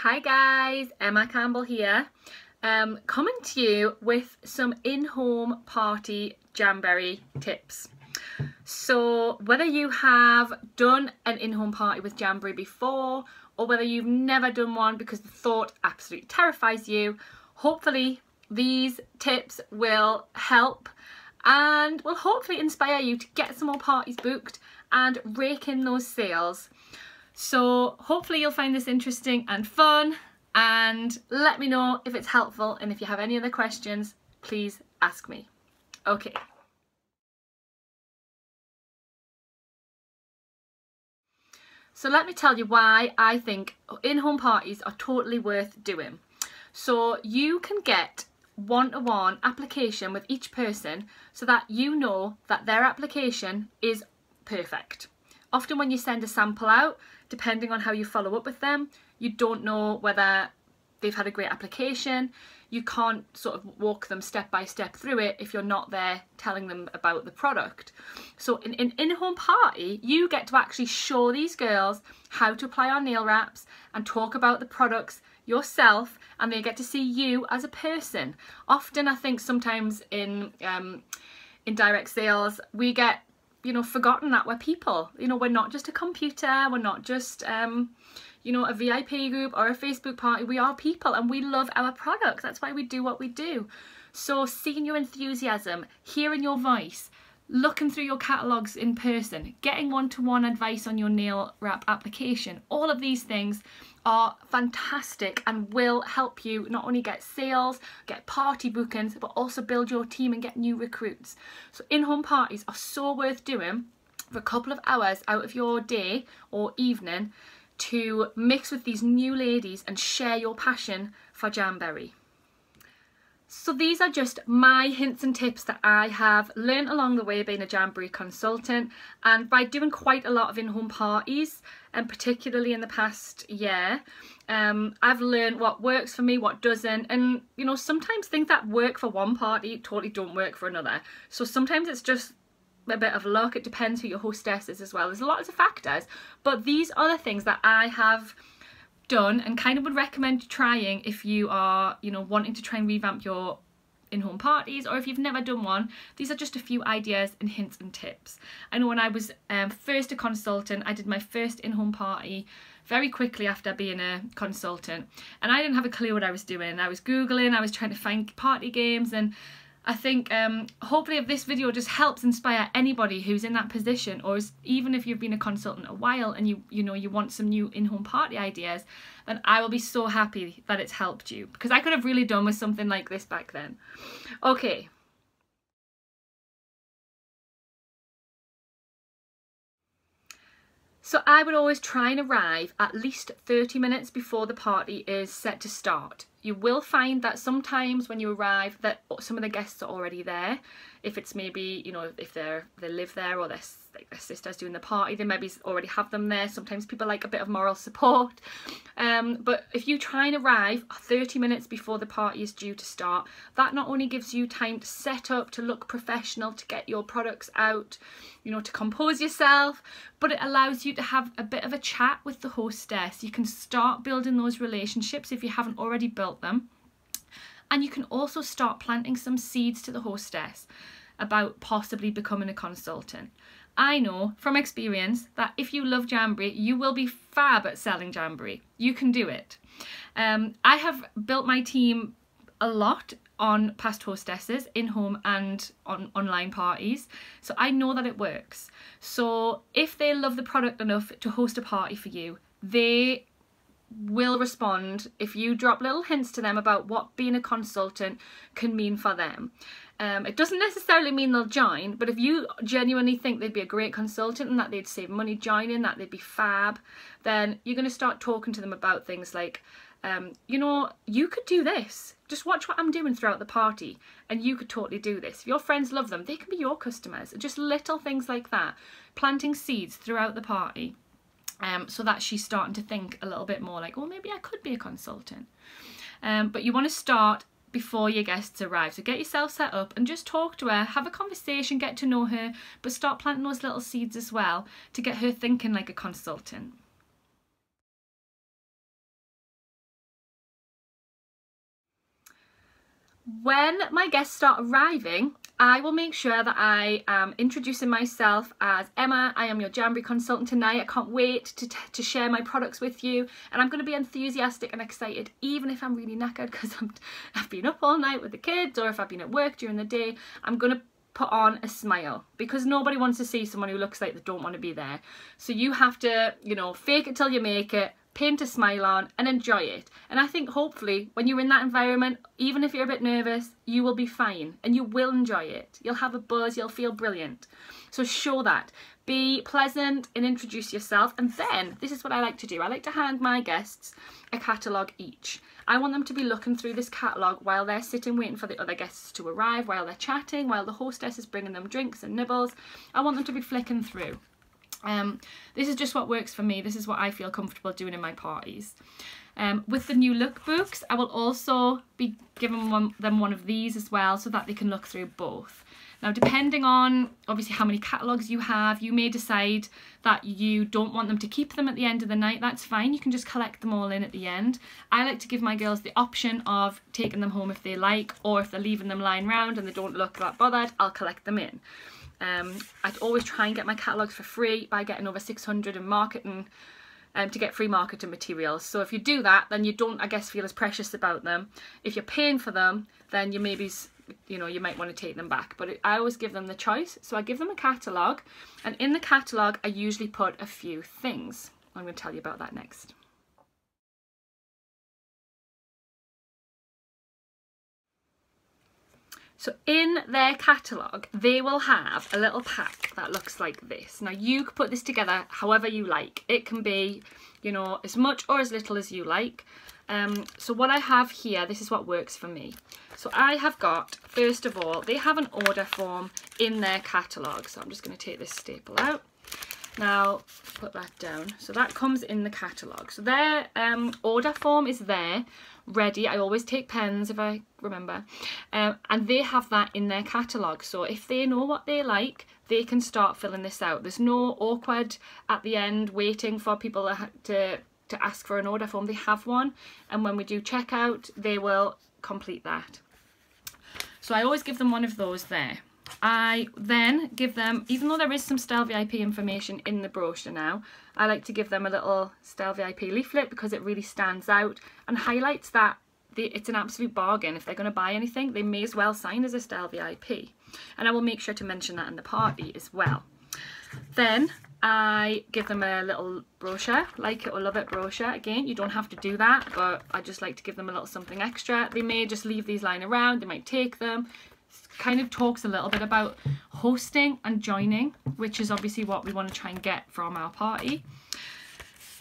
Hi guys, Emma Campbell here, coming to you with some in-home party Jamberry tips. So whether you have done an in-home party with Jamberry before or whether you've never done one because the thought absolutely terrifies you, hopefully these tips will help and will hopefully inspire you to get some more parties booked and rake in those sales. So hopefully you'll find this interesting and fun, and let me know if it's helpful, and if you have any other questions, please ask me. Okay. So let me tell you why I think in-home parties are totally worth doing. So you can get one-to-one application with each person so that you know that their application is perfect. Often when you send a sample out, depending on how you follow up with them, you don't know whether they've had a great application. You can't sort of walk them step by step through it if you're not there telling them about the product. So in an in-home party, you get to actually show these girls how to apply our nail wraps and talk about the products yourself, and they get to see you as a person. Often I think sometimes in direct sales, we get forgotten that we're people. We're not just a computer, we're not just a VIP group or a Facebook party. We are people and we love our products. That's why we do what we do. So seeing your enthusiasm, hearing your voice, looking through your catalogues in person, getting one-to-one advice on your nail wrap application, all of these things are fantastic and will help you not only get sales, get party bookings, but also build your team and get new recruits. So in-home parties are so worth doing for a couple of hours out of your day or evening to mix with these new ladies and share your passion for Jamberry. So these are just my hints and tips that I have learned along the way being a Jamberry consultant, and by doing quite a lot of in-home parties, and particularly in the past year, I've learned what works for me, what doesn't, and sometimes things that work for one party totally don't work for another. So sometimes it's just a bit of luck. It depends who your hostess is as well. There's lots of factors, but these are the things that I have done and kind of would recommend trying if you are wanting to try and revamp your in-home parties, or if you've never done one. These are just a few ideas and hints and tips. I know when I was first a consultant, I did my first in-home party very quickly after being a consultant, and I didn't have a clue what I was doing. I was Googling, I was trying to find party games, and I think hopefully if this video just helps inspire anybody who's in that position, or even if you've been a consultant a while and you want some new in-home party ideas, then I will be so happy that it's helped you, because I could have really done with something like this back then. Okay. So I would always try and arrive at least 30 minutes before the party is set to start. You will find that sometimes when you arrive that some of the guests are already there. If it's maybe, if they live there, or their sister's doing the party, they maybe already have them there. Sometimes people like a bit of moral support. But if you try and arrive 30 minutes before the party is due to start, that not only gives you time to set up, to look professional, to get your products out, to compose yourself, but it allows you to have a bit of a chat with the hostess. You can start building those relationships if you haven't already built them. And you can also start planting some seeds to the hostess about possibly becoming a consultant. I know from experience that if you love Jamberry, you will be fab at selling Jamberry. You can do it. I have built my team a lot on past hostesses, in-home and on online parties, so I know that it works. So if they love the product enough to host a party for you, they will respond if you drop little hints to them about what being a consultant can mean for them. It doesn't necessarily mean they'll join, but if you genuinely think they'd be a great consultant and that they'd save money joining, that they'd be fab, then you're going to start talking to them about things like, you could do this. Just watch what I'm doing throughout the party and you could totally do this. If your friends love them, they can be your customers. Just little things like that. Planting seeds throughout the party. So that she's starting to think a little bit more like, oh, maybe I could be a consultant. But you want to start before your guests arrive. So get yourself set up and just talk to her, have a conversation, get to know her, but start planting those little seeds as well to get her thinking like a consultant. When my guests start arriving, I will make sure that I am introducing myself as Emma. I am your Jamberry consultant tonight. I can't wait to share my products with you, and I'm going to be enthusiastic and excited even if I'm really knackered because I've been up all night with the kids, or if I've been at work during the day. I'm going to put on a smile because nobody wants to see someone who looks like they don't want to be there. So you have to, you know, fake it till you make it, paint a smile on and enjoy it. And I think hopefully when you're in that environment, even if you're a bit nervous, you will be fine and you will enjoy it. You'll have a buzz, you'll feel brilliant. So show that. Be pleasant and introduce yourself. And then this is what I like to do. I like to hand my guests a catalogue each. I want them to be looking through this catalogue while they're sitting waiting for the other guests to arrive, while they're chatting, while the hostess is bringing them drinks and nibbles. I want them to be flicking through. This is just what works for me. This is what I feel comfortable doing in my parties. With the new lookbooks, I will also be giving them one of these as well so that they can look through both. Now, depending on obviously how many catalogues you have, you may decide that you don't want them to keep them at the end of the night. That's fine. You can just collect them all in at the end. I like to give my girls the option of taking them home if they like, or if they're leaving them lying around and they don't look that bothered, I'll collect them in. I'd always try and get my catalogues for free by getting over 600 in marketing to get free marketing materials. So if you do that, then you don't, I guess, feel as precious about them. If you're paying for them, then you maybe, you know, you might want to take them back. But I always give them the choice. So I give them a catalogue, and in the catalogue I usually put a few things. I'm going to tell you about that next. So in their catalogue, they will have a little pack that looks like this. Now you can put this together however you like. It can be, you know, as much or as little as you like. So what I have here, this is what works for me. So I have got, first of all, they have an order form in their catalogue. So I'm just going to take this staple out. Now, put that down. So that comes in the catalogue. So their order form is there, ready. I always take pens if I remember. And they have that in their catalogue. So if they know what they like, they can start filling this out. There's no awkward at the end waiting for people to ask for an order form. They have one. And when we do checkout, they will complete that. So I always give them one of those there. I then give them, even though there is some Style VIP information in the brochure now, I like to give them a little Style VIP leaflet because it really stands out and highlights that it's an absolute bargain. If they're going to buy anything, they may as well sign as a Style VIP. And I will make sure to mention that in the party as well. Then I give them a little brochure, like it or love it brochure. Again, you don't have to do that, but I just like to give them a little something extra. They may just leave these lying around, they might take them. Kind of talks a little bit about hosting and joining, which is obviously what we want to try and get from our party.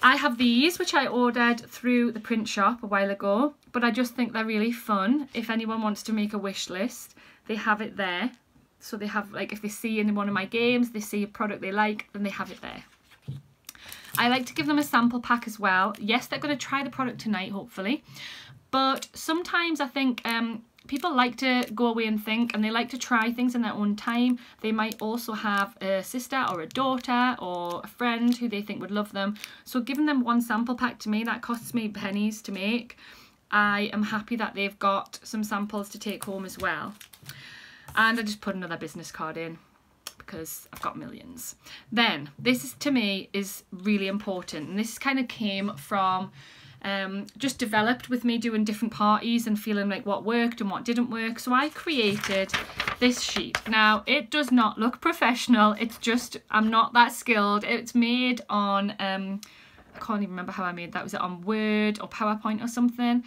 I have these, which I ordered through the print shop a while ago, but I just think they're really fun. If anyone wants to make a wish list, they have it there. So they have, like, if they see in one of my games, they see a product they like, then they have it there. I like to give them a sample pack as well. Yes, they're going to try the product tonight, hopefully, but sometimes I think people like to go away and think, and they like to try things in their own time. They might also have a sister or a daughter or a friend who they think would love them. So giving them one sample pack, to me, that costs me pennies to make. I am happy that they've got some samples to take home as well. And I just put another business card in because I've got millions. Then this is, to me, is really important, and this kind of came from just developed with me doing different parties and feeling like what worked and what didn't work. So I created this sheet. Now, it does not look professional. It's just, I'm not that skilled. It's made on, I can't even remember how I made that. Was it on Word or PowerPoint or something?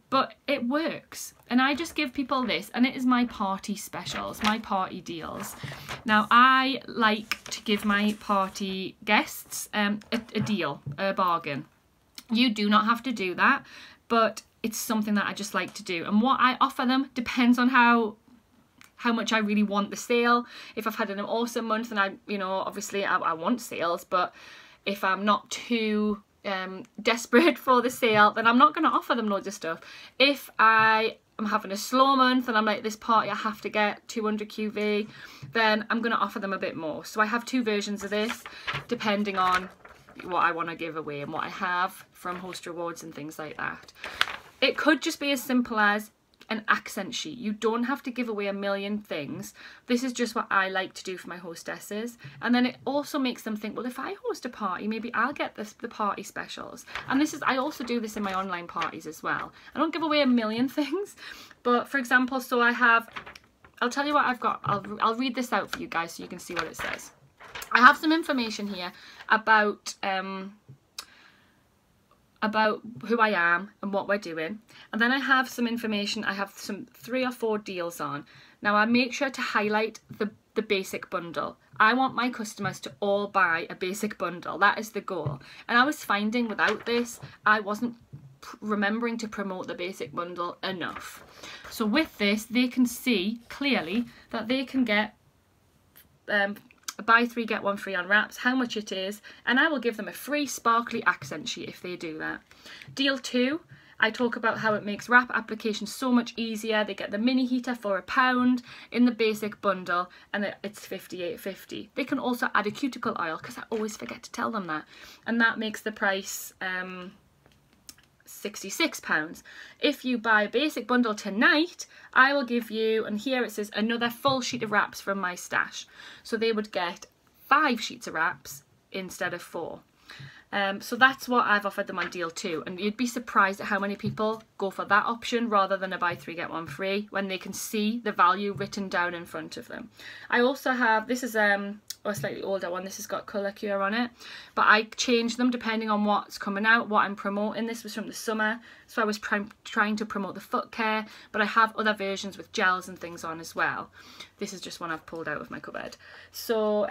But it works. And I just give people this, and it is my party specials, my party deals. Now, I like to give my party guests a deal, a bargain. You do not have to do that, but it's something that I just like to do. And what I offer them depends on how much I really want the sale. If I've had an awesome month and obviously I want sales, but if I'm not too desperate for the sale, then I'm not going to offer them loads of stuff. If I am having a slow month and I'm like, this party I have to get 200 QV, then I'm going to offer them a bit more. So I have two versions of this depending on what I want to give away and what I have from host rewards and things like that. It could just be as simple as an accent sheet. You don't have to give away a million things. This is just what I like to do for my hostesses. And then it also makes them think, well, if I host a party, maybe I'll get the party specials. And this is, I also do this in my online parties as well. I don't give away a million things, but for example, so I'll tell you what I've got. I'll read this out for you guys so you can see what it says. I have some information here about who I am and what we're doing, and then I have some information. I have some 3 or 4 deals on. Now I make sure to highlight the basic bundle. I want my customers to all buy a basic bundle. That is the goal. And I was finding without this, I wasn't remembering to promote the basic bundle enough. So with this, they can see clearly that they can get buy 3 get 1 free on wraps, how much it is, and I will give them a free sparkly accent sheet if they do that. Deal 2, I talk about how it makes wrap application so much easier. They get the mini heater for £1 in the basic bundle, and it's $58.50. They can also add a cuticle oil, because I always forget to tell them that, and that makes the price £66. If you buy a basic bundle tonight, I will give you, and here it says, another full sheet of wraps from my stash. So they would get 5 sheets of wraps instead of 4. So that's what I've offered them on deal 2, and you'd be surprised at how many people go for that option rather than a buy 3 get 1 free when they can see the value written down in front of them. I also have, this is a slightly older one, this has got colour cure on it, but I change them depending on what's coming out, what I'm promoting. This was from the summer, so I was trying to promote the foot care, but I have other versions with gels and things on as well. This is just one I've pulled out of my cupboard. So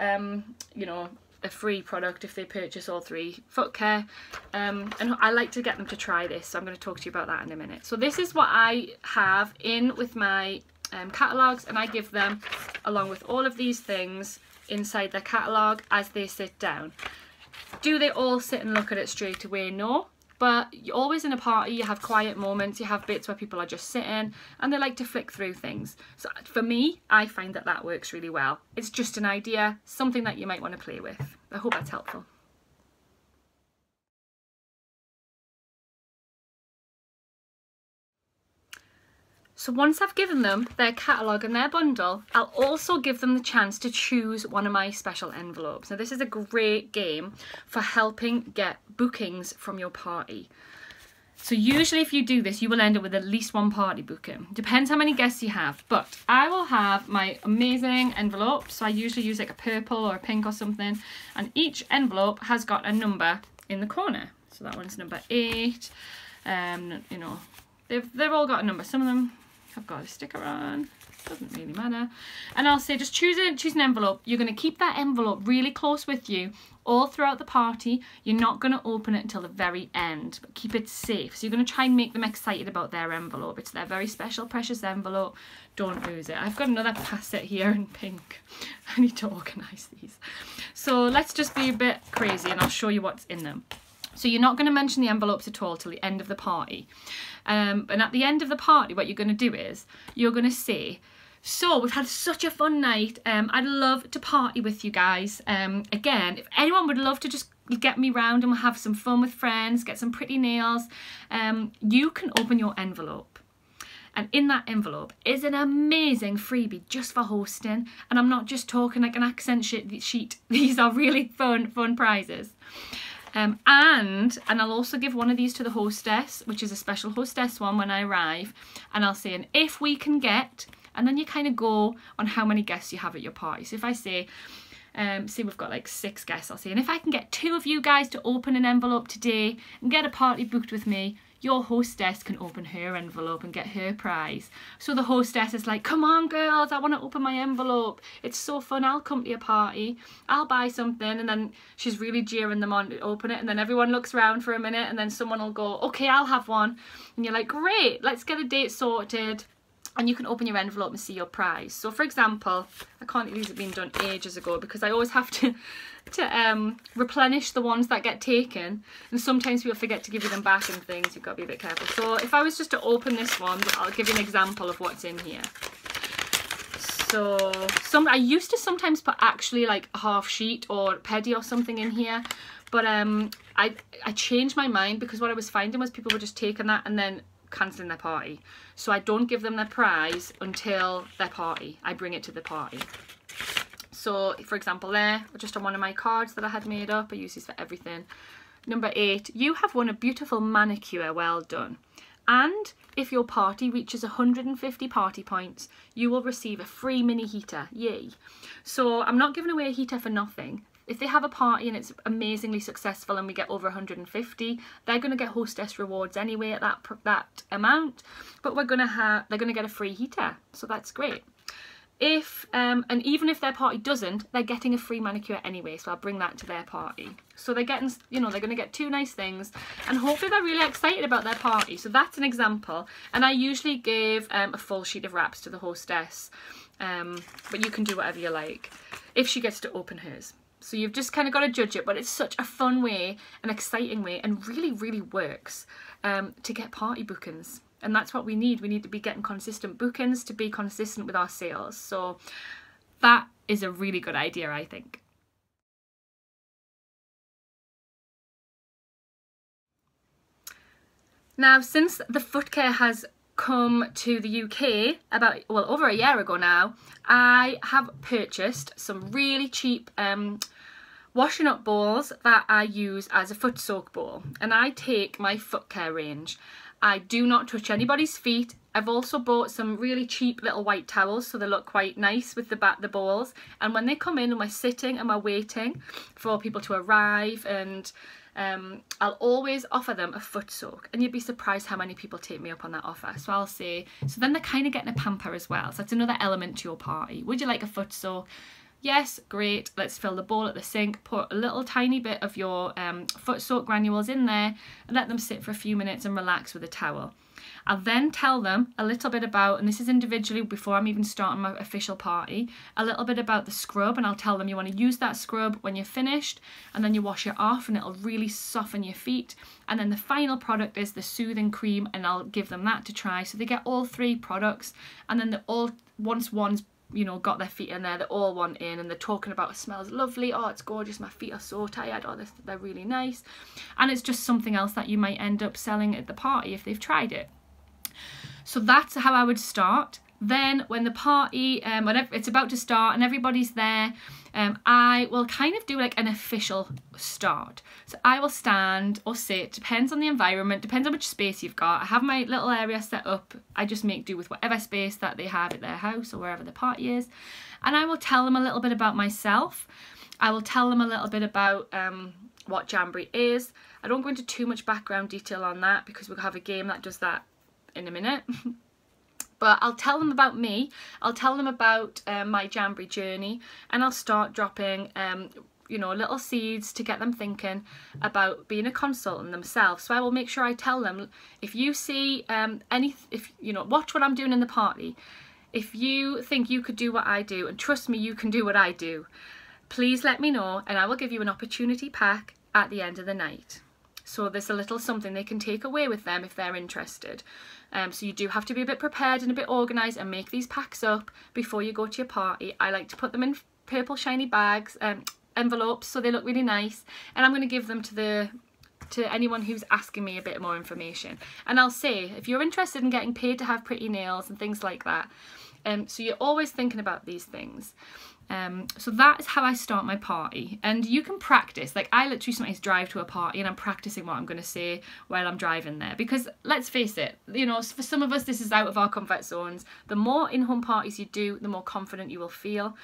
you know, a free product if they purchase all 3 foot care, and I like to get them to try this, so I'm going to talk to you about that in a minute. So this is what I have in with my catalogues, and I give them along with all of these things inside their catalogue as they sit down. Do they all sit and look at it straight away? No. But you're always in a party, you have quiet moments, you have bits where people are just sitting and they like to flick through things. So for me, I find that that works really well. It's just an idea, something that you might want to play with. I hope that's helpful. So once I've given them their catalogue and their bundle, I'll also give them the chance to choose one of my special envelopes. Now this is a great game for helping get bookings from your party. So usually if you do this, you will end up with at least 1 party booking. Depends how many guests you have, but I will have my amazing envelope. So I usually use like a purple or a pink or something, and each envelope has got a number in the corner. So that one's number 8. You know, they've all got a number. Some of them have got a sticker on, doesn't really matter. And I'll say just choose an envelope. You're going to keep that envelope really close with you all throughout the party. You're not going to open it until the very end, but keep it safe. So you're going to try and make them excited about their envelope. It's their very special, precious envelope. Don't lose it. I've got another passet here in pink. I need to organise these. So let's just be a bit crazy and I'll show you what's in them. So you're not going to mention the envelopes at all till the end of the party. And at the end of the party, what you're going to do is you're going to say, so we've had such a fun night. I'd love to party with you guys. Again, if anyone would love to just get me round and we'll have some fun with friends, get some pretty nails, you can open your envelope. And in that envelope is an amazing freebie just for hosting. And I'm not just talking like an accent sheet. These are really fun prizes. And I'll also give one of these to the hostess, which is a special hostess one when I arrive, and I'll say, and if we can get, and then you kind of go on how many guests you have at your party. So if I say, say we've got like 6 guests, I'll say, and if I can get 2 of you guys to open an envelope today and get a party booked with me, your hostess can open her envelope and get her prize. So the hostess is like, come on girls, I want to open my envelope. It's so fun, I'll come to your party. I'll buy something. And then she's really jeering them on to open it. And then everyone looks around for a minute and then someone will go, okay, I'll have one. And you're like, great, let's get a date sorted. And you can open your envelope and see your prize. So for example, I can't believe these have been done ages ago because I always have to replenish the ones that get taken, and sometimes people forget to give you them back and things. You've got to be a bit careful. So if I was just to open this one, I'll give you an example of what's in here. So I used to sometimes put actually like a half sheet or pedi or something in here, but I changed my mind because what I was finding was people were just taking that and then cancelling their party. So I don't give them their prize until their party. I bring it to the party. So for example there, just on one of my cards that I had made up, I use these for everything. Number 8, you have won a beautiful manicure, well done. And if your party reaches 150 party points, you will receive a free mini heater. Yay. So I'm not giving away a heater for nothing. If they have a party and it's amazingly successful and we get over 150, they're going to get hostess rewards anyway at that amount. But they're going to get a free heater. So that's great. If and even if their party doesn't, they're getting a free manicure anyway, so I'll bring that to their party. So they're getting, you know, they're going to get 2 nice things, and hopefully they're really excited about their party. So that's an example, and I usually give a full sheet of wraps to the hostess, but you can do whatever you like if she gets to open hers. So you've just kind of got to judge it, but it's such a fun way, an exciting way, and really, really works to get party bookings. And that's what we need. We need to be getting consistent bookings to be consistent with our sales. So that is a really good idea, I think. Now, since the foot care has come to the UK about, well, over a year ago now, I have purchased some really cheap washing up bowls that I use as a foot soak bowl. And I take my foot care range. I do not touch anybody's feet. I've also bought some really cheap little white towels, so they look quite nice with the bowls. And when they come in and we're sitting and we're waiting for people to arrive, and I'll always offer them a foot soak. And you'd be surprised how many people take me up on that offer. So I'll say, so then they're kind of getting a pamper as well. So that's another element to your party. Would you like a foot soak? Yes, great. Let's fill the bowl at the sink, put a little tiny bit of your foot soak granules in there and let them sit for a few minutes and relax with a towel. I'll then tell them a little bit about, and this is individually before I'm even starting my official party, a little bit about the scrub, and I'll tell them you want to use that scrub when you're finished, and then you wash it off and it'll really soften your feet. And then the final product is the soothing cream, and I'll give them that to try. So they get all 3 products, and then once one's, you know, got their feet in there, they all want in, and they're talking about, it smells lovely, oh it's gorgeous, my feet are so tired, oh they're really nice. And it's just something else that you might end up selling at the party if they've tried it. So that's how I would start. Then when the party, whenever it's about to start and everybody's there, I will kind of do like an official start. So I will stand or sit, depends on the environment, depends on which space you've got. I have my little area set up. I just make do with whatever space that they have at their house or wherever the party is. And I will tell them a little bit about myself. I will tell them a little bit about what Jamberry is. I don't go into too much background detail on that because we'll have a game that does that in a minute. But I'll tell them about me, I'll tell them about my Jamberry journey, and I'll start dropping you know, little seeds to get them thinking about being a consultant themselves. So I will make sure I tell them, if you see if you know, watch what I'm doing in the party, if you think you could do what I do, and trust me, you can do what I do, please let me know and I will give you an opportunity pack at the end of the night. So there's a little something they can take away with them if they're interested. So you do have to be a bit prepared and a bit organised and make these packs up before you go to your party. I like to put them in purple shiny bags, envelopes, so they look really nice. And I'm going to give them to anyone who's asking me a bit more information. And I'll say, if you're interested in getting paid to have pretty nails and things like that, so you're always thinking about these things. So that is how I start my party, and you can practice. Like, I literally sometimes drive to a party and I'm practicing what I'm going to say while I'm driving there, because let's face it, you know, for some of us this is out of our comfort zones. The more in-home parties you do, the more confident you will feel.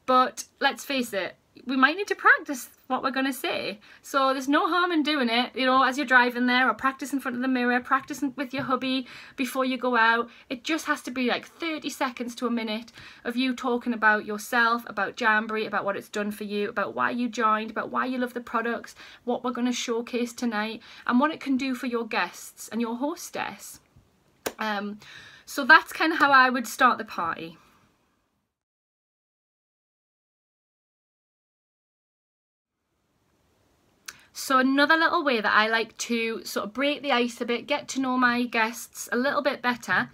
But let's face it, we might need to practice what we're going to say. So there's no harm in doing it, you know, as you're driving there, or practice in front of the mirror, practice with your hubby before you go out. It just has to be like 30 seconds to a minute of you talking about yourself, about Jamberry, about what it's done for you, about why you joined, about why you love the products, what we're going to showcase tonight, and what it can do for your guests and your hostess. So that's kind of how I would start the party. So another little way that I like to sort of break the ice a bit, get to know my guests a little bit better,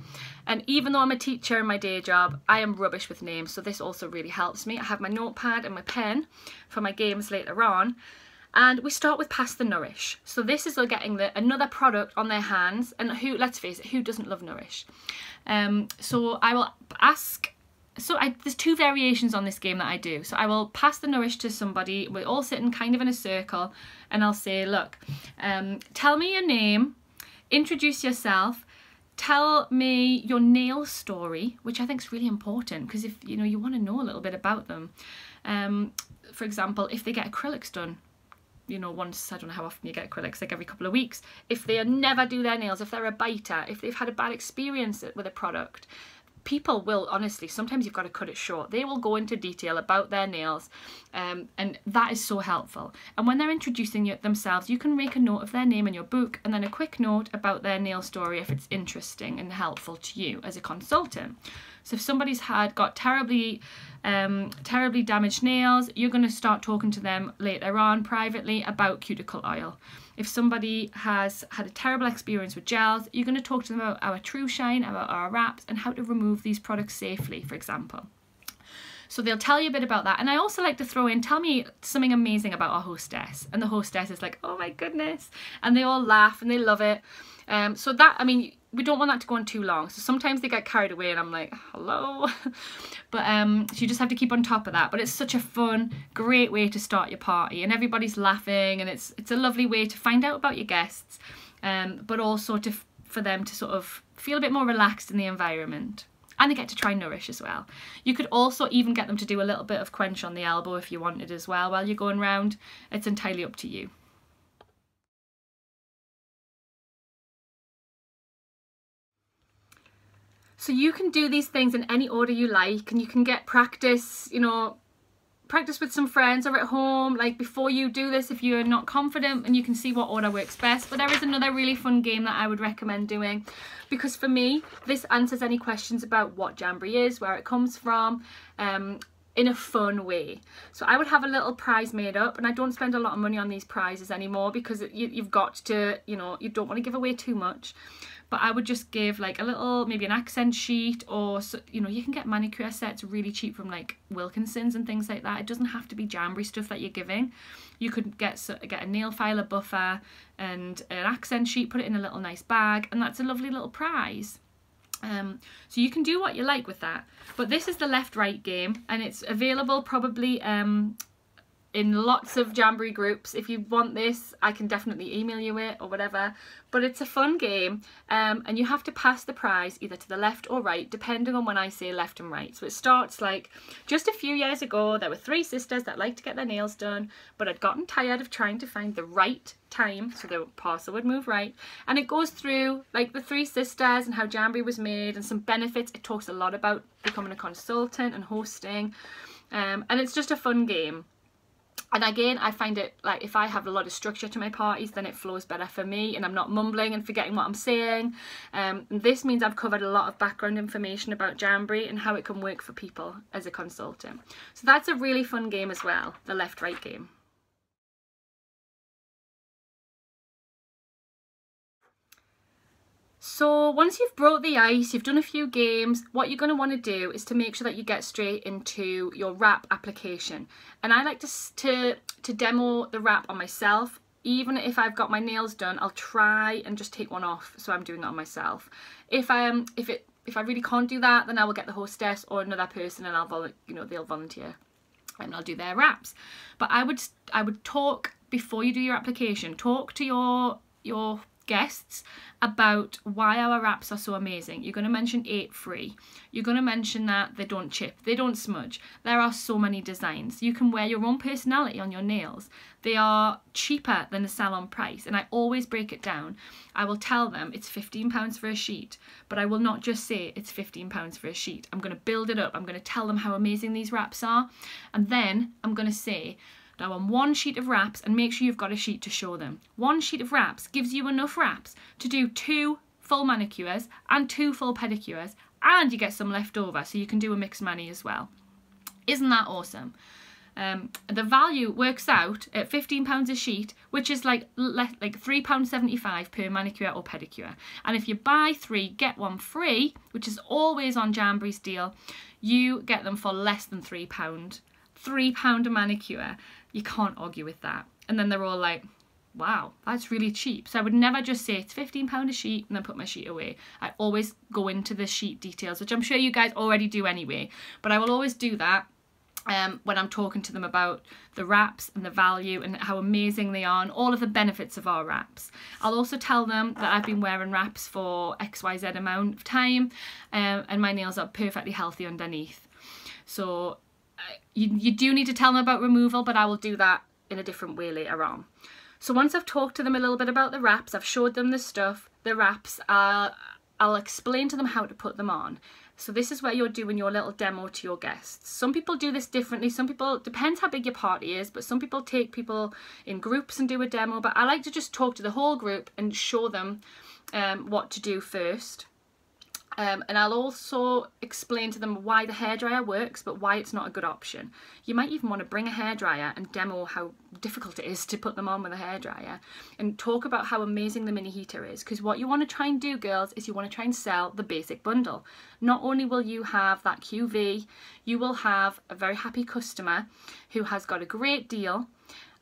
and even though I'm a teacher in my day job, I am rubbish with names, so this also really helps me. I have my notepad and my pen for my games later on, And we start with Pass the Nourish. So this is getting another product on their hands, and who, let's face it, who doesn't love Nourish? So I will ask, there's 2 variations on this game that I do. So I will pass the Nourish to somebody, we're all sitting kind of in a circle, and I'll say, look, tell me your name, introduce yourself, tell me your nail story, which I think is really important, because if you want to know a little bit about them. For example, if they get acrylics done, once, I don't know how often you get acrylics, like every couple of weeks. If they never do their nails, if they're a biter, if they've had a bad experience with a product, people will, honestly, sometimes you've got to cut it short. They will go into detail about their nails, and that is so helpful. And when they're introducing themselves, you can make a note of their name in your book, and then a quick note about their nail story if it's interesting and helpful to you as a consultant. So if somebody's got terribly damaged nails, you're going to start talking to them later on privately about cuticle oil. If somebody has had a terrible experience with gels, you're going to talk to them about our True Shine, about our wraps, and how to remove these products safely, for example. So they'll tell you a bit about that. And I also like to throw in, tell me something amazing about our hostess. And the hostess is like, oh my goodness. And they all laugh and they love it. So that, I mean, we don't want that to go on too long. So sometimes they get carried away and I'm like, hello. But so you just have to keep on top of that. But it's such a fun, great way to start your party, and everybody's laughing, and it's a lovely way to find out about your guests, but also for them to sort of feel a bit more relaxed in the environment. And they get to try Nourish as well. You could also even get them to do a little bit of Quench on the elbow if you wanted as well while you're going round. It's entirely up to you. So you can do these things in any order you like, and you can get practice, practice with some friends or at home, like before you do this if you're not confident, and you can see what order works best. But there is another really fun game that I would recommend doing, because for me this answers any questions about what Jamberry is, where it comes from, in a fun way. So I would have a little prize made up, and I don't spend a lot of money on these prizes anymore because you've got to, you don't want to give away too much. But I would just give like a little, maybe an accent sheet, or you can get manicure sets really cheap from like Wilkinson's and things like that. It doesn't have to be Jamberry stuff that you're giving. You could get a nail file, a buffer, and an accent sheet, put it in a little nice bag, and that's a lovely little prize. So you can do what you like with that. But this is the left-right game, and it's available probably in lots of Jamberry groups. If you want this, I can definitely email you it or whatever. But it's a fun game, and you have to pass the prize either to the left or right, depending on when I say left and right. So it starts like, just a few years ago, there were 3 sisters that liked to get their nails done, but had gotten tired of trying to find the right time, so the parcel would move right. And it goes through like the 3 sisters and how Jamberry was made and some benefits. It talks a lot about becoming a consultant and hosting, and it's just a fun game. And again, I find it like, if I have a lot of structure to my parties, then it flows better for me, and I'm not mumbling and forgetting what I'm saying. And this means I've covered a lot of background information about Jamberry and how it can work for people as a consultant. So that's a really fun game as well, the left-right game. So once you've broke the ice, you've done a few games, what you're going to want to do is to make sure that you get straight into your wrap application. And I like to demo the wrap on myself. Even if I've got my nails done, I'll try and just take one off, so I'm doing that on myself. If I really can't do that, then I will get the hostess or another person, and they'll volunteer and I'll do their wraps. But I would talk before you do your application. Talk to your guests about why our wraps are so amazing. You're going to mention 8 free. You're going to mention that they don't chip, they don't smudge. There are so many designs. You can wear your own personality on your nails. They are cheaper than the salon price, and I always break it down. I will tell them it's £15 for a sheet, but I will not just say it's £15 for a sheet. I'm going to build it up. I'm going to tell them how amazing these wraps are, and then I'm going to say, now on one sheet of wraps, and make sure you've got a sheet to show them, one sheet of wraps gives you enough wraps to do 2 full manicures and 2 full pedicures, and you get some left over, so you can do a mixed mani as well. Isn't that awesome? The value works out at £15 a sheet, which is like £3.75 per manicure or pedicure. And if you buy 3, get 1 free, which is always on Jamberry's deal, you get them for less than £3. £3 a manicure. You can't argue with that. And then they're all like, wow, that's really cheap. So I would never just say it's £15 a sheet and then put my sheet away. I always go into the sheet details, which I'm sure you guys already do anyway, but I will always do that when I'm talking to them about the wraps and the value and how amazing they are and all of the benefits of our wraps. I'll also tell them that I've been wearing wraps for XYZ amount of time, and my nails are perfectly healthy underneath. So you do need to tell them about removal, but I will do that in a different way later on. So once I've talked to them a little bit about the wraps, I've showed them the stuff, the wraps, I'll explain to them how to put them on. So this is where you're doing your little demo to your guests. Some people do this differently. Some people, depends how big your party is, but some people take people in groups and do a demo. But I like to just talk to the whole group and show them what to do first. And I'll also explain to them why the hairdryer works, but why it's not a good option. You might even want to bring a hairdryer and demo how difficult it is to put them on with a hairdryer, and talk about how amazing the mini heater is. Because what you want to try and do, girls, is you want to try and sell the basic bundle. Not only will you have that QV, you will have a very happy customer who has got a great deal,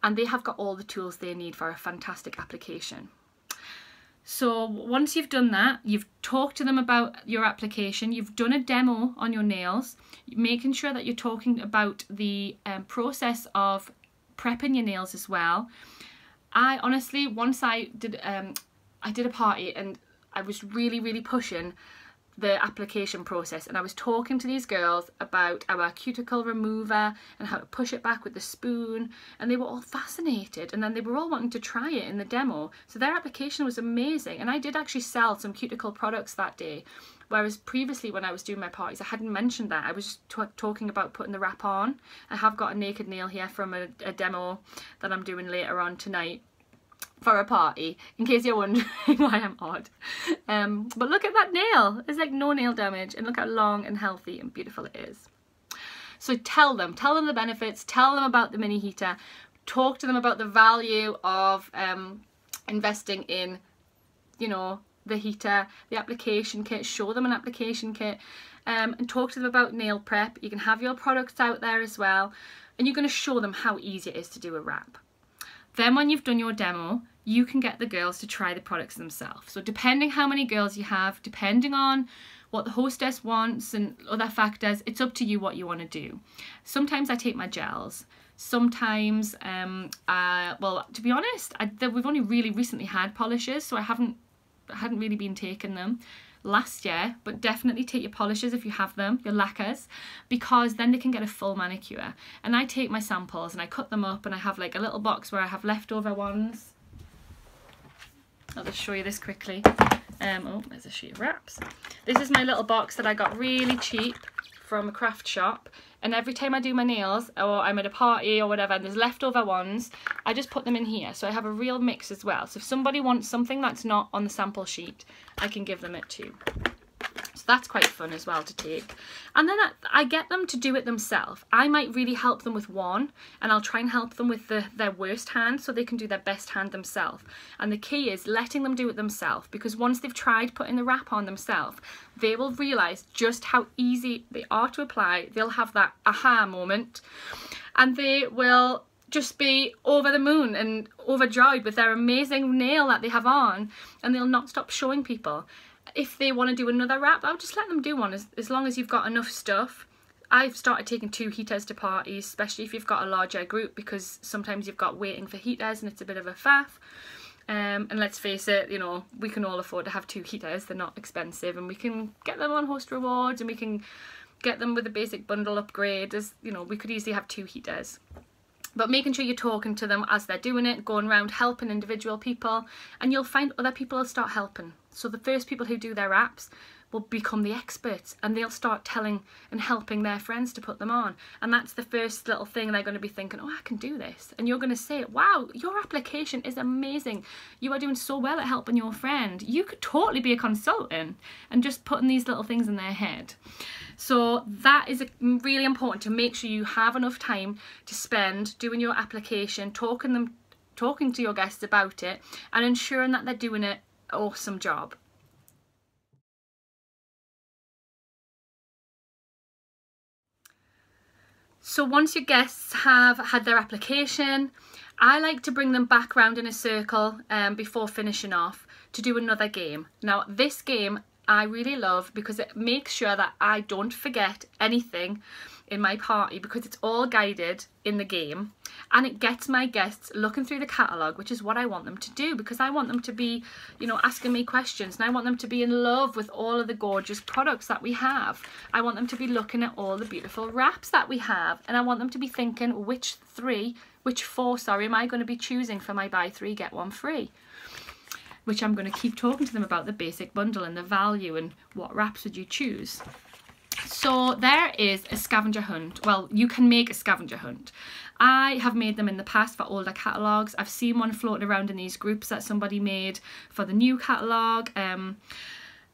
and they have got all the tools they need for a fantastic application. So once you've done that, you've talked to them about your application, you've done a demo on your nails, making sure that you're talking about the process of prepping your nails as well. I honestly, once I did a party and I was really pushing the application process, and I was talking to these girls about our cuticle remover and how to push it back with the spoon, and they were all fascinated, and then they were all wanting to try it in the demo. So their application was amazing, and I did actually sell some cuticle products that day, whereas previously when I was doing my parties I hadn't mentioned that. I was just talking about putting the wrap on. I have got a naked nail here from a demo that I'm doing later on tonight for a party, in case you're wondering why I'm odd. But look at that nail, there's like no nail damage, and look how long and healthy and beautiful it is. So tell them the benefits, tell them about the mini heater, talk to them about the value of investing in, you know, the heater, the application kit, show them an application kit, and talk to them about nail prep. You can have your products out there as well, and you're going to show them how easy it is to do a wrap. Then when you've done your demo, you can get the girls to try the products themselves. So depending how many girls you have, depending on what the hostess wants and other factors, it's up to you what you want to do. Sometimes I take my gels. Sometimes, well, to be honest, we've only really recently had polishes, so I hadn't really been taking them last year, but definitely take your polishes if you have them, your lacquers, because then they can get a full manicure. And I take my samples and I cut them up, and I have like a little box where I have leftover ones. I'll just show you this quickly. Oh, there's a sheet of wraps. This is my little box that I got really cheap from a craft shop, and every time I do my nails or I'm at a party or whatever and there's leftover ones, I just put them in here. So I have a real mix as well. So if somebody wants something that's not on the sample sheet, I can give them it too. So that's quite fun as well to take. And then I get them to do it themselves. I might really help them with one, and I'll try and help them with their worst hand so they can do their best hand themselves. And the key is letting them do it themselves, because once they've tried putting the wrap on themselves, they will realise just how easy they are to apply. They'll have that aha moment, and they will just be over the moon and overjoyed with their amazing nail that they have on, and they'll not stop showing people. If they want to do another wrap, I'll just let them do one as long as you've got enough stuff. I've started taking 2 heaters to parties, especially if you've got a larger group, because sometimes you've got waiting for heaters and it's a bit of a faff. And let's face it, you know, we can all afford to have 2 heaters. They're not expensive, and we can get them on host rewards, and we can get them with a basic bundle upgrade. As you know, we could easily have 2 heaters. But making sure you're talking to them as they're doing it, going around helping individual people, and you'll find other people will start helping. So the first people who do their wraps will become the experts, and they'll start telling and helping their friends to put them on. And that's the first little thing they're going to be thinking, oh, I can do this. And you're going to say, wow, your application is amazing. You are doing so well at helping your friend. You could totally be a consultant, and just putting these little things in their head. So that is really important, to make sure you have enough time to spend doing your application, talking to your guests about it, and ensuring that they're doing an awesome job. So once your guests have had their application, I like to bring them back round in a circle before finishing off to do another game. Now this game I really love because it makes sure that I don't forget anything in my party, because it's all guided in the game, and it gets my guests looking through the catalogue, which is what I want them to do, because I want them to be, you know, asking me questions, and I want them to be in love with all of the gorgeous products that we have. I want them to be looking at all the beautiful wraps that we have, and I want them to be thinking which four am I going to be choosing for my buy 3 get 1 free, which I'm going to keep talking to them about the basic bundle and the value and what wraps would you choose. So there is a scavenger hunt. Well, you can make a scavenger hunt. I have made them in the past for older catalogues. I've seen one floating around in these groups that somebody made for the new catalogue.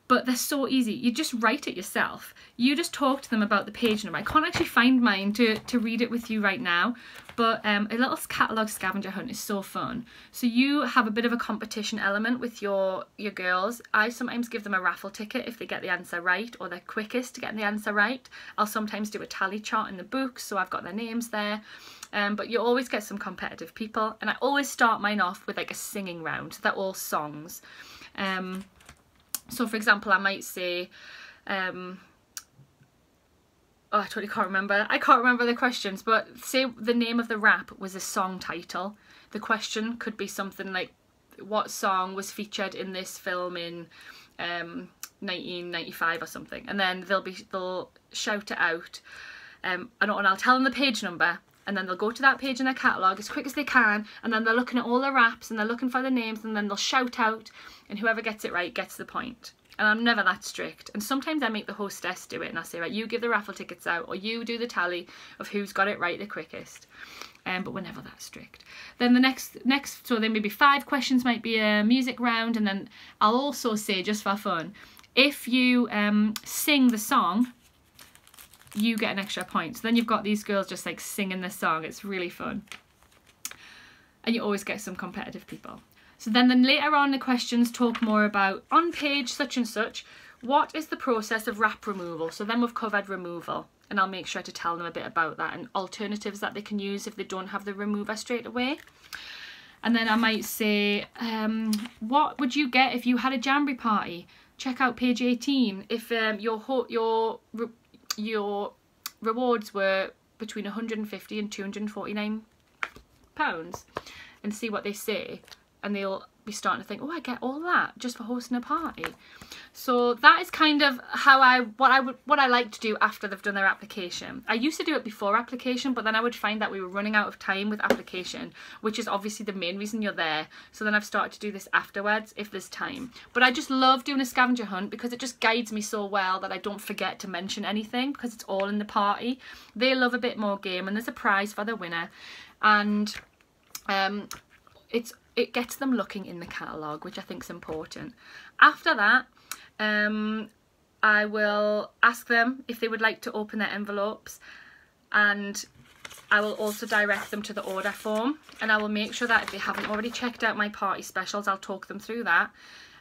But they're so easy. You just write it yourself. You just talk to them about the page number. I can't actually find mine to read it with you right now, but a little catalogue scavenger hunt is so fun. So you have a bit of a competition element with your girls. I sometimes give them a raffle ticket if they get the answer right, or they're quickest to get the answer right. I'll sometimes do a tally chart in the books, so I've got their names there. But you always get some competitive people, and I always start mine off with like a singing round. So they're all songs. So for example, I might say, oh, I totally can't remember. I can't remember the questions, but say the name of the wrap was a song title. The question could be something like, what song was featured in this film in 1995 or something, and then they'll shout it out, and I'll tell them the page number, and then they'll go to that page in their catalogue as quick as they can, and then they're looking at all the wraps and they're looking for the names, and then they'll shout out, and whoever gets it right gets the point. And I'm never that strict, and sometimes I make the hostess do it, and I say, right, you give the raffle tickets out, or you do the tally of who's got it right the quickest. But we're never that strict. Then the next, so then maybe 5 questions might be a music round, and then I'll also say, just for fun, if you sing the song, you get an extra point. So then you've got these girls just like singing the song. It's really fun. And you always get some competitive people. So then later on the questions talk more about, on page such and such, what is the process of wrap removal? So then we've covered removal, and I'll make sure to tell them a bit about that and alternatives that they can use if they don't have the remover straight away. And then I might say, what would you get if you had a Jamberry party? Check out page 18. If your rewards were between 150 and 249 pounds, and see what they say, and they'll be starting to think, oh, I get all that just for hosting a party. So that is kind of how what I like to do after they've done their application. I used to do it before application, but then I would find that we were running out of time with application, which is obviously the main reason you're there. So then I've started to do this afterwards if there's time. But I just love doing a scavenger hunt because it just guides me so well that I don't forget to mention anything, because it's all in the party. They love a bit more game, and there's a prize for the winner, and it gets them looking in the catalogue, which I think is important. After that, I will ask them if they would like to open their envelopes, and I will also direct them to the order form, and I will make sure that if they haven't already checked out my party specials, I'll talk them through that,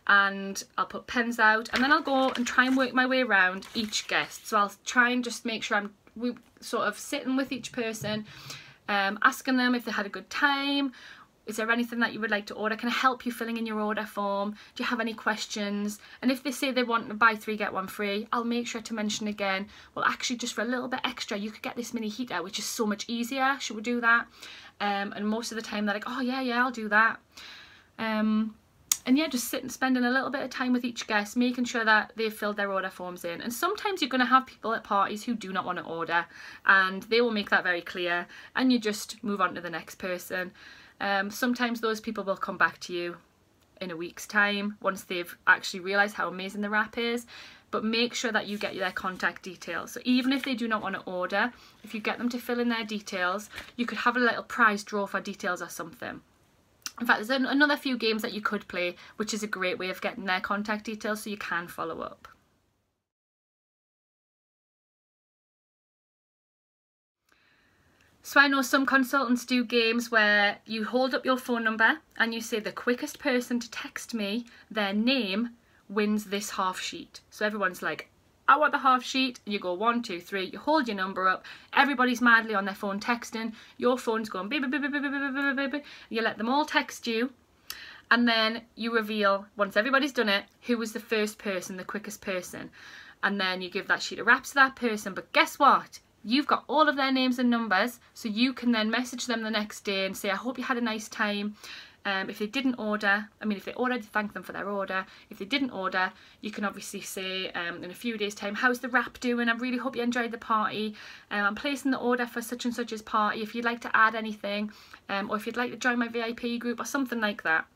and I'll put pens out, and then I'll go and try and work my way around each guest. So I'll try and just make sure we sort of sitting with each person, asking them if they had a good time. Is there anything that you would like to order? Can I help you filling in your order form? Do you have any questions? And if they say they want to buy 3 get 1 free, I'll make sure to mention again, well, actually, just for a little bit extra, you could get this mini heater, which is so much easier. Should we do that? And most of the time they're like, oh yeah, I'll do that. And yeah, just spending a little bit of time with each guest, making sure that they've filled their order forms in. And sometimes you're going to have people at parties who do not want to order, and they will make that very clear, and you just move on to the next person. Sometimes those people will come back to you in a week's time once they've actually realised how amazing the wrap is, but make sure that you get their contact details. So even if they do not want to order, if you get them to fill in their details, you could have a little prize draw for details or something. In fact, there's another few games that you could play, which is a great way of getting their contact details so you can follow up. So I know some consultants do games where you hold up your phone number and you say the quickest person to text me their name wins this half sheet. So everyone's like, I want the half sheet, and you go 1, 2, 3, you hold your number up, everybody's madly on their phone texting, your phone's going beep, beep, beep, beep, beep, beep, beep, beep, beep. You let them all text you, and then you reveal, once everybody's done it, who was the first person, the quickest person. And then you give that sheet of wraps to that person. But guess what? You've got all of their names and numbers, so you can then message them the next day and say, I hope you had a nice time. If they didn't order, I mean, if they ordered, thank them for their order. If they didn't order, you can obviously say in a few days' time, how's the wrap doing? I really hope you enjoyed the party. I'm placing the order for such and such's party. If you'd like to add anything, or if you'd like to join my VIP group or something like that.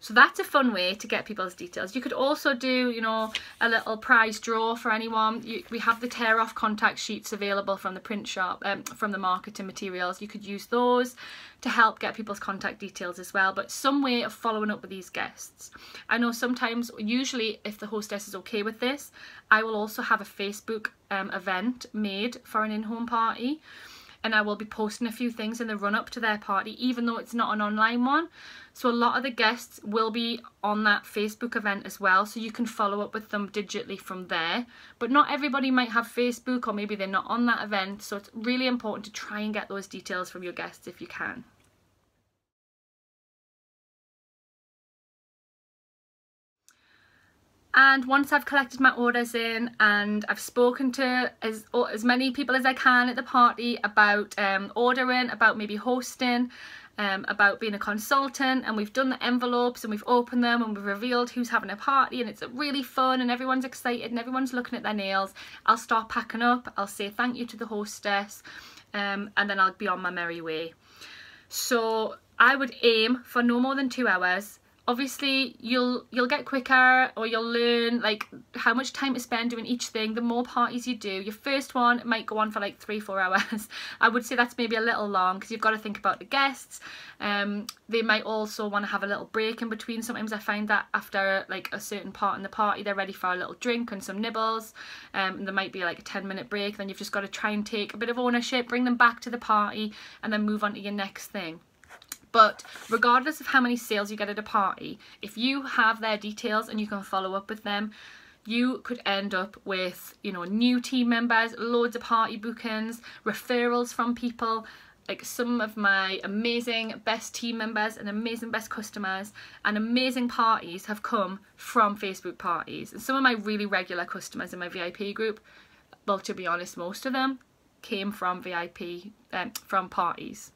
So that's a fun way to get people's details. You could also do, you know, a little prize draw for anyone. We have the tear off contact sheets available from the print shop, from the marketing materials. You could use those to help get people's contact details as well, but some way of following up with these guests. I know sometimes, usually if the hostess is okay with this, I will also have a Facebook event made for an in-home party, and I will be posting a few things in the run-up to their party, even though it's not an online one. So a lot of the guests will be on that Facebook event as well, so you can follow up with them digitally from there. But not everybody might have Facebook, or maybe they're not on that event, so it's really important to try and get those details from your guests if you can. And once I've collected my orders in and I've spoken to as many people as I can at the party about ordering, about maybe hosting, about being a consultant, and we've done the envelopes and we've opened them and we've revealed who's having a party, and it's really fun and everyone's excited and everyone's looking at their nails, I'll start packing up. I'll say thank you to the hostess, and then I'll be on my merry way. So I would aim for no more than 2 hours. Obviously you'll get quicker, or you'll learn like how much time to spend doing each thing the more parties you do. Your first one might go on for like 3-4 hours. I would say that's maybe a little long, because you've got to think about the guests. They might also want to have a little break in between. Sometimes I find that after like a certain part in the party, they're ready for a little drink and some nibbles, and there might be like a 10-minute break. Then you've just got to try and take a bit of ownership, bring them back to the party, and then move on to your next thing. But regardless of how many sales you get at a party, if you have their details and you can follow up with them, you could end up with, you know, new team members, loads of party bookings, referrals from people. Like some of my amazing best team members and amazing best customers and amazing parties have come from Facebook parties. And some of my really regular customers in my VIP group, well, to be honest, most of them came from from parties.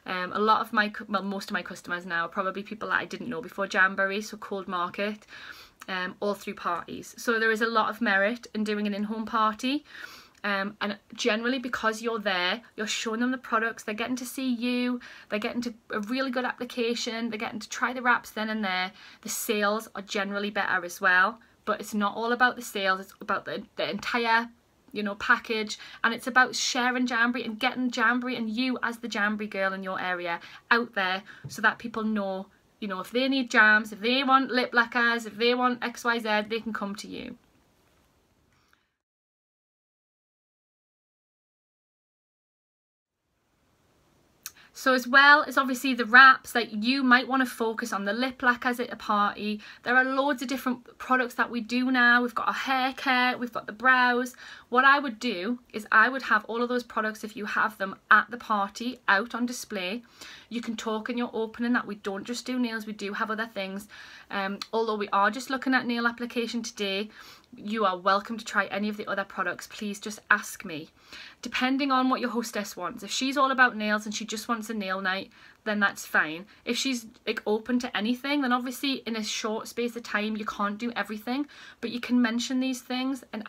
A lot of my, well, most of my customers now are probably people that I didn't know before Jamberry, so cold market, all through parties. So there is a lot of merit in doing an in-home party, and generally because you're there, you're showing them the products, they're getting to see you, they're getting to a really good application, they're getting to try the wraps then and there. The sales are generally better as well, but it's not all about the sales, it's about the entire, you know, package, and it's about sharing Jamberry and getting Jamberry and you as the Jamberry girl in your area out there, so that people know, you know, if they need jams, if they want lip lacquers, if they want XYZ, they can come to you. So as well as obviously the wraps, like you might want to focus on the lip lacquers at a party. There are loads of different products that we do now. We've got our hair care, we've got the brows. What I would do is I would have all of those products, if you have them at the party, out on display. You can talk in your opening that we don't just do nails, we do have other things. Although we are just looking at nail application today, you are welcome to try any of the other products. Please just ask me. Depending on what your hostess wants. If she's all about nails and she just wants a nail night, then that's fine. If she's like open to anything, then obviously in a short space of time you can't do everything, but you can mention these things. And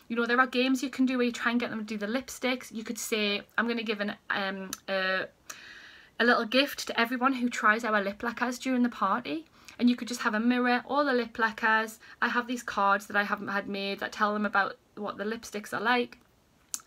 you know, there are games you can do where you try and get them to do the lipsticks. You could say, I'm going to give a little gift to everyone who tries our lip lacquers during the party. And you could just have a mirror, all the lip lacquers. I have these cards that I haven't had made that tell them about what the lipsticks are like.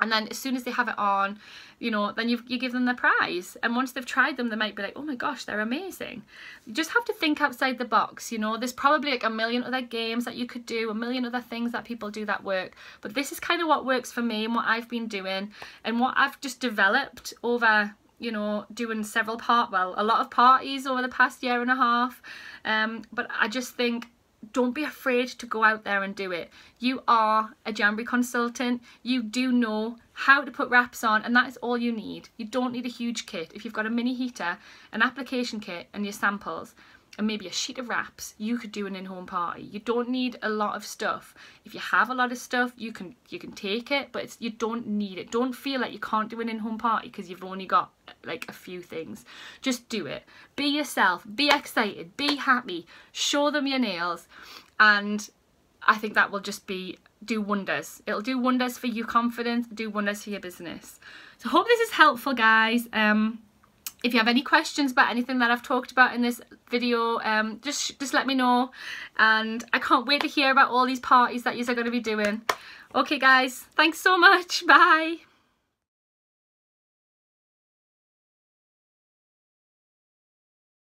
And then as soon as they have it on, you know, then you give them the prize. And once they've tried them, they might be like, oh my gosh, they're amazing. You just have to think outside the box, you know. There's probably like a million other games that you could do, a million other things that people do that work. But this is kind of what works for me and what I've been doing and what I've just developed over, you know, doing a lot of parties over the past year and a half. But I just think don't be afraid to go out there and do it. You are a Jamberry consultant. You do know how to put wraps on, and that is all you need. You don't need a huge kit. If you've got a mini heater, an application kit and your samples and maybe a sheet of wraps, you could do an in-home party. You don't need a lot of stuff. If you have a lot of stuff, you can take it, but you don't need it. Don't feel like you can't do an in-home party because you've only got like a few things. Just do it. Be yourself. Be excited. Be happy. Show them your nails, and I think that will just do wonders. It'll do wonders for your confidence, do wonders for your business. So I hope this is helpful, guys. If you have any questions about anything that I've talked about in this video, just let me know, and I can't wait to hear about all these parties that you are going to be doing. Okay guys, thanks so much. Bye.